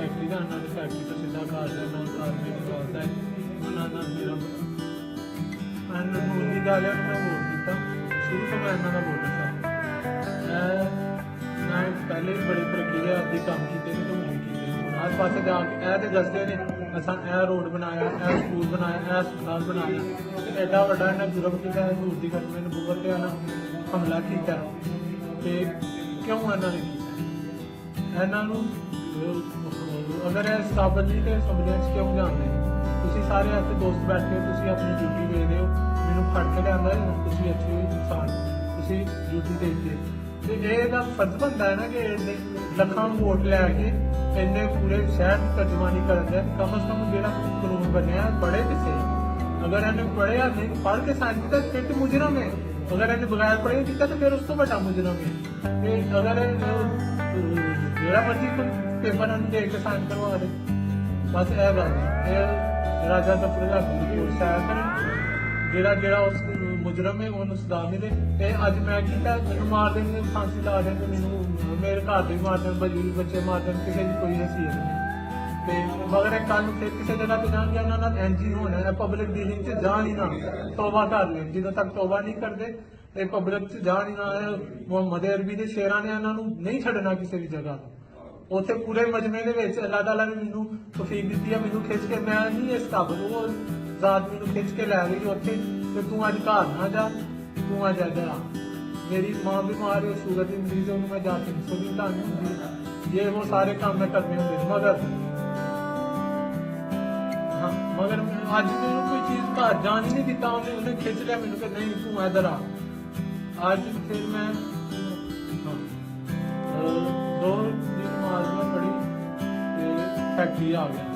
factory का उन्होंने factory तो सीधा घर देना घर में निकालता है उन्होंने मेरा मूल की गल है मैं वोट दिता शुरू तो मैं इन्होंने वोटर था मैं पहले भी बड़ी प्रक्रिया आदि काम किए तो नहीं किए आस पास जाके ए तो दसते ने असा ए रोड बनाया ए स्कूल बनाया ए अस्पताल बनाया एडा वड्डा इन्हें जुर्म किया हजूर की गवर्नमेंट बुगर ते हमला किया तो क्यों इन्होंने किया इन्हों अगर यह साबित नहीं तो समझने क्यों जानते तुम सारे इतने दोस्त बैठे हो तुम अपनी ड्यूटी दे रहे हो मैनू फड़ के लिया तुम अच्छे इंसान तुम ड्यूटी देते तो यह फर्ज बनता है ना कि लखों वोट लैके इन्ने पूरे शहर की तर्जमानी कर दे कम अज कम जो कानून बनया पढ़े किसे अगर इन्हें पढ़िया नहीं पढ़ के साइन किया फिर तो मुजरम है अगर इन्हें बगैर पढ़े किया तो फिर उस तो बड़ा मुजरम है अगर जो मर्जी पेपर दे के साइन करवा दे बस यह गल राजा दफ्तर का रिपोर्ट शाया करें जो उस मुजरम है उन्होंने सजा मिले तो अज मैं किया मैं मार देंगे फांसी ला देंगे मैनू मेरे घर भी मार दें बच्चे मार दें किसी की कोई हैसीयत नहीं तो मगर कल फिर किसी जगह पर जाएंगे उन्होंने इंज ही होना है पब्लिक डीलिंग से जान ही ना तौबा कर लें जो तक तौबा नहीं करते पब्लिक से जान ही ना मुहम्मद अरबी के शेरा ने उन्होंने नहीं छड़ना किसी भी जगह उत्थे पूरे मजमे के अल्लाह ताला ने मैनू तौफीक दी है मैनू खिंच के मैं नहीं इस काबल वो जात मैनू खिंच के लै गई उत्थे तो तू अज घर ना जा तू अज इधर आ मेरी मां बीमार है शुगर की मरीज है मैं जाके इंसुलिन लानी होंगी ये वो सारे काम मैं करने होंगे मगर हाँ मगर अज मैनू कोई चीज घर जान ही नहीं दिता उन्हें खिंच लिया मैनू कि नहीं तू इधर आ अज फिर मैं दो दिन नमाज में पढ़ी फैक्ट्री आ गया